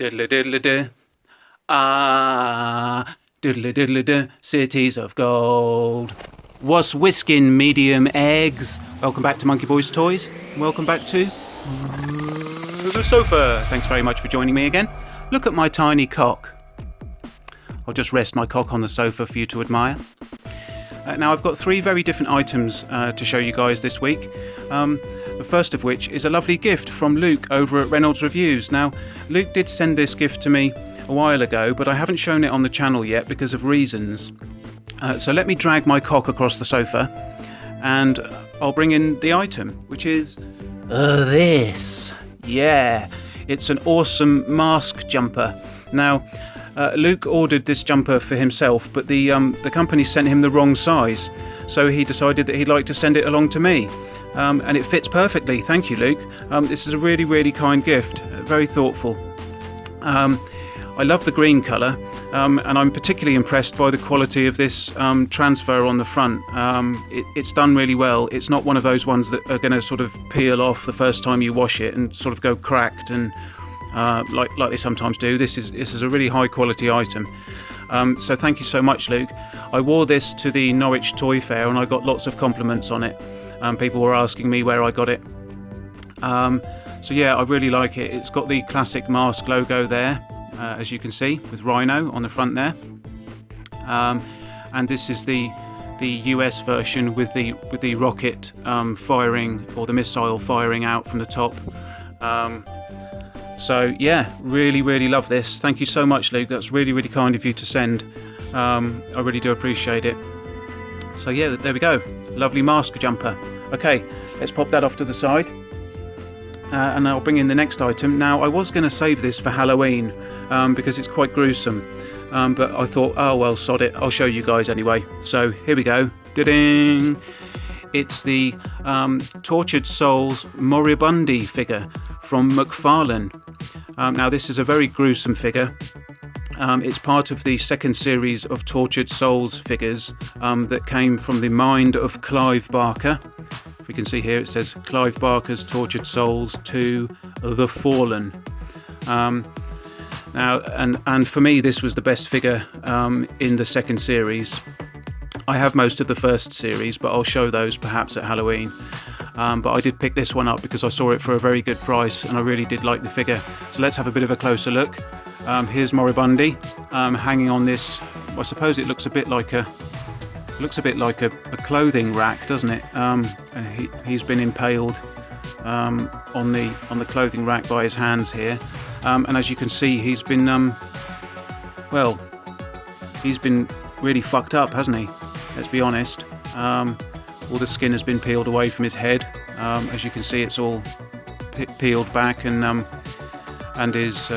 Diddly diddly do. Ah, diddly diddly do. Cities of gold. What's whisking, medium eggs? Welcome back to Monkeyboy's Toys. Welcome back to the sofa. Thanks very much for joining me again. Look at my tiny cock. I'll just rest my cock on the sofa for you to admire. Now I've got three very different items to show you guys this week. The first of which is a lovely gift from Luke over at Reynolds Reviews. Now, Luke did send this gift to me a while ago, but I haven't shown it on the channel yet because of reasons. So let me drag my cock across the sofa and I'll bring in the item, which is this. Yeah, it's an awesome mask jumper. Now, Luke ordered this jumper for himself, but the company sent him the wrong size, so he decided that he'd like to send it along to me. And it fits perfectly. Thank you, Luke. This is a really, really kind gift. Very thoughtful. I love the green colour, and I'm particularly impressed by the quality of this transfer on the front. It's done really well. It's not one of those ones that are going to sort of peel off the first time you wash it and sort of go cracked and like they sometimes do. This is a really high quality item. So thank you so much, Luke. I wore this to the Norwich Toy Fair and I got lots of compliments on it. People were asking me where I got it. So yeah, I really like it. It's got the classic mask logo there, as you can see, with Rhino on the front there. And this is the US version with the rocket firing, or the missile firing out from the top. So yeah, really, really love this. Thank you so much, Luke. That's really, really kind of you to send. I really do appreciate it. So yeah, there we go. Lovely mask jumper. Okay, let's pop that off to the side. And I'll bring in the next item. Now, I was going to save this for Halloween because it's quite gruesome. But I thought, oh well, sod it. I'll show you guys anyway. So here we go. Da-ding! It's the Tortured Souls Moribundi figure from McFarlane. Now, this is a very gruesome figure. It's part of the second series of Tortured Souls figures that came from the mind of Clive Barker. If we can see here, it says Clive Barker's Tortured Souls 2 The Fallen. Now, and for me, this was the best figure in the second series. I have most of the first series, but I'll show those perhaps at Halloween. But I did pick this one up because I saw it for a very good price and I really did like the figure. So let's have a bit of a closer look. Here's Moribundi hanging on this. I suppose it looks a bit like a clothing rack, doesn't it? And he's been impaled on the clothing rack by his hands here. And as you can see, he's been he's been really fucked up, hasn't he? Let's be honest. All the skin has been peeled away from his head. As you can see, it's all peeled back and is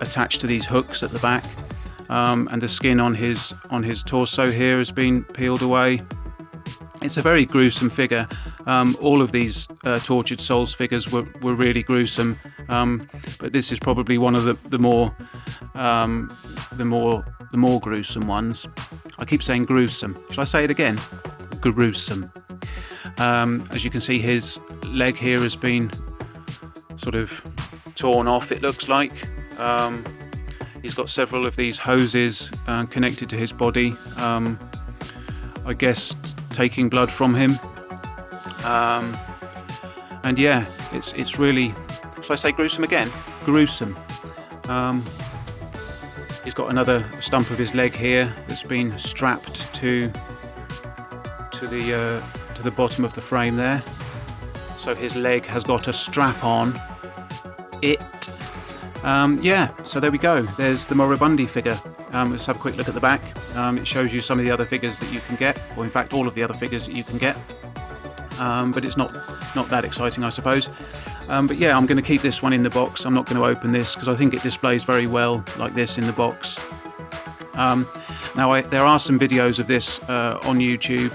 attached to these hooks at the back, and the skin on his torso here has been peeled away. It's a very gruesome figure. All of these Tortured Souls figures were really gruesome, but this is probably one of the more gruesome ones. I keep saying gruesome. Shall I say it again? Gruesome. As you can see, his leg here has been sort of torn off, it looks like. He's got several of these hoses connected to his body, I guess taking blood from him. And yeah, it's really, shall I say gruesome again? Gruesome. He's got another stump of his leg here that's been strapped to the bottom of the frame there. So his leg has got a strap on it. Yeah, so there we go. There's the Moribundi figure. Let's have a quick look at the back. It shows you some of the other figures that you can get, or in fact all of the other figures that you can get. But it's not that exciting, I suppose. But yeah, I'm going to keep this one in the box. I'm not going to open this because I think it displays very well like this in the box. Now, there are some videos of this on YouTube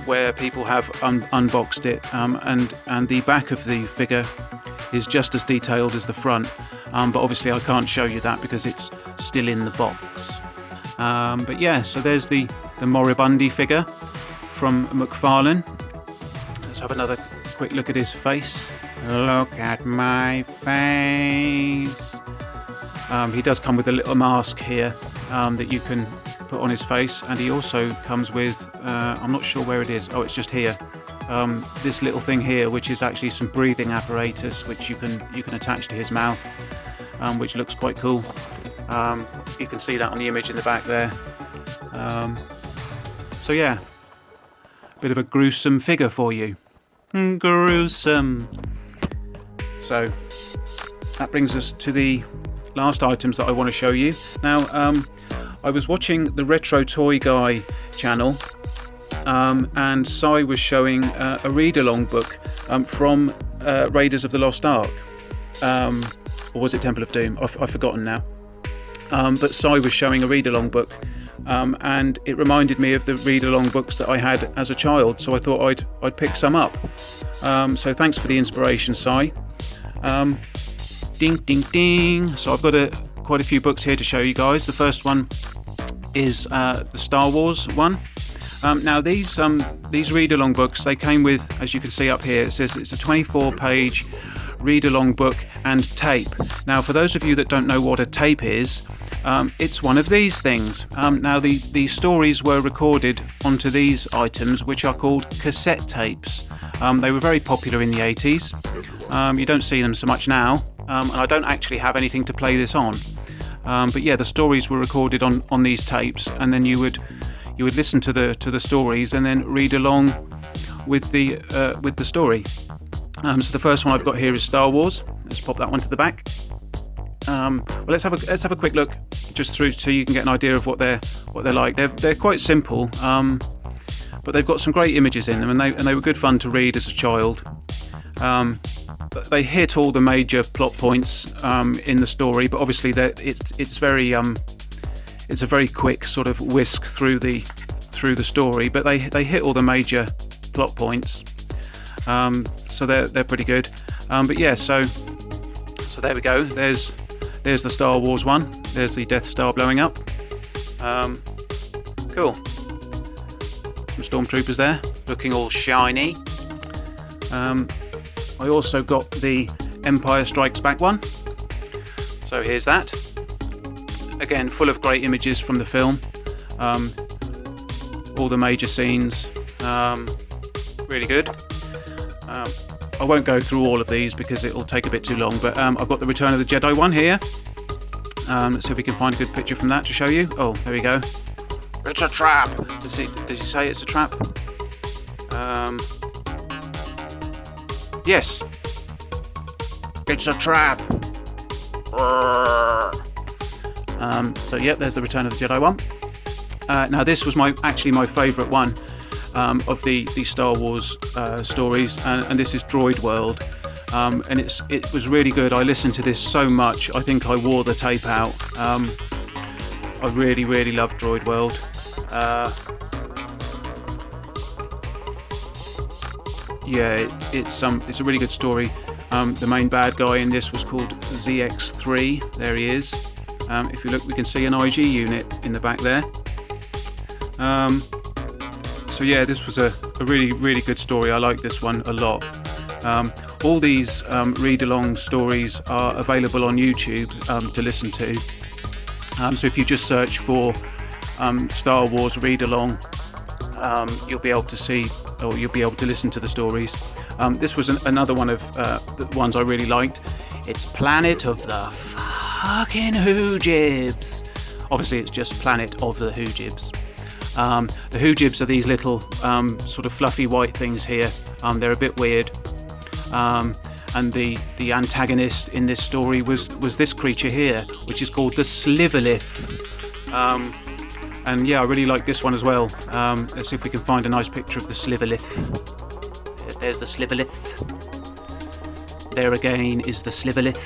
where people have unboxed it, and the back of the figure is just as detailed as the front. But obviously I can't show you that because it's still in the box. But yeah, so there's the Moribundi figure from McFarlane. Let's have another quick look at his face. Look at my face. He does come with a little mask here that you can put on his face, and he also comes with, I'm not sure where it is, oh, it's just here, this little thing here, which is actually some breathing apparatus which you can attach to his mouth, which looks quite cool. You can see that on the image in the back there. So yeah, a bit of a gruesome figure for you. Gruesome. So that brings us to the last items that I want to show you. Now, I was watching the Retro Toy Guy channel, and Sai was showing a read-along book from Raiders of the Lost Ark, or was it Temple of Doom? I've forgotten now. But Sai was showing a read-along book, and it reminded me of the read-along books that I had as a child, so I thought I'd pick some up. So thanks for the inspiration, Sai. Ding, ding, ding. So I've got quite a few books here to show you guys. The first one is the Star Wars one. Now these read-along books, they came with, as you can see up here, it says it's a 24-page read-along book and tape. Now, for those of you that don't know what a tape is, it's one of these things. Now, the stories were recorded onto these items, which are called cassette tapes. They were very popular in the 80s. You don't see them so much now, and I don't actually have anything to play this on. But yeah, the stories were recorded on these tapes, and then you would listen to the stories and then read along with the story. So the first one I've got here is Star Wars. Let's pop that one to the back. Well, let's have a quick look just through so you can get an idea of what they're like. They're quite simple, but they've got some great images in them, and they were good fun to read as a child. They hit all the major plot points in the story, but obviously it's a very quick sort of whisk through the story. But they hit all the major plot points, so they're pretty good. But yeah, so there we go. There's the Star Wars one. There's the Death Star blowing up. Cool. Some stormtroopers there, looking all shiny. I also got the Empire Strikes Back one. So here's that. Again, full of great images from the film. All the major scenes. Really good. I won't go through all of these because it'll take a bit too long, but I've got the Return of the Jedi one here. Let's see if we can find a good picture from that to show you. Oh, there we go. It's a trap! Does he say it's a trap? Yes. It's a trap! So yeah, there's the Return of the Jedi one. Now this was my favourite one of the Star Wars stories, and this is Droid World, and it was really good. I listened to this so much, I think I wore the tape out. I really love Droid World. Yeah, it's a really good story. The main bad guy in this was called ZX3. There he is. If you look, we can see an IG unit in the back there. So yeah, this was a really good story. I like this one a lot. All these read-along stories are available on YouTube to listen to. So if you just search for Star Wars read-along, you'll be able to see, or you'll be able to listen to the stories. This was another one of the ones I really liked. It's Planet of the fucking Hoojibs. Obviously, it's just Planet of the Hoojibs. The Hoojibs are these little sort of fluffy white things here. They're a bit weird. And the antagonist in this story was this creature here, which is called the Sliverlith. And yeah, I really like this one as well. Let's see if we can find a nice picture of the Sliverlith. There's the Sliverlith. There again is the Sliverlith.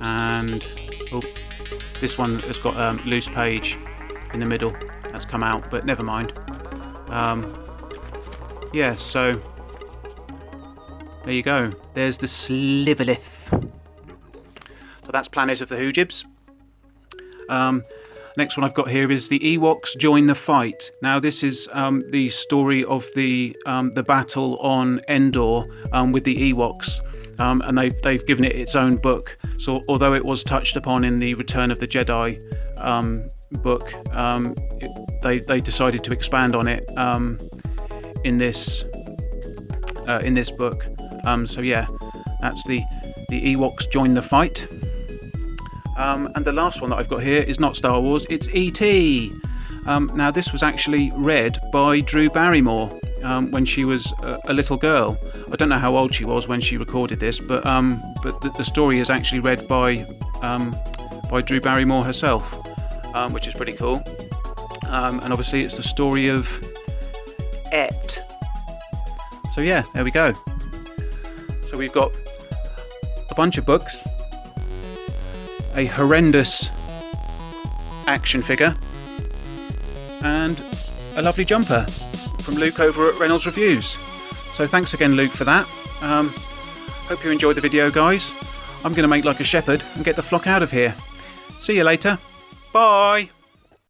And this one has got a loose page in the middle. That's come out, but never mind. Yeah, so there you go. There's the Sliverlith. So that's Planet of the Hoojibs. Next one I've got here is the Ewoks Join the Fight. Now this is the story of the battle on Endor with the Ewoks. and they've given it its own book. So although it was touched upon in the Return of the Jedi book, they decided to expand on it in this book. So yeah, that's the Ewoks join the fight. And the last one that I've got here is not Star Wars, it's E.T. Now this was actually read by Drew Barrymore when she was a little girl. I don't know how old she was when she recorded this, but the story is actually read by Drew Barrymore herself, which is pretty cool. And obviously it's the story of Et. So yeah, there we go. So we've got a bunch of books, a horrendous action figure, and a lovely jumper from Luke over at Reynolds Reviews. So thanks again, Luke, for that. Hope you enjoyed the video, guys. I'm going to make like a shepherd and get the flock out of here. See you later. Bye.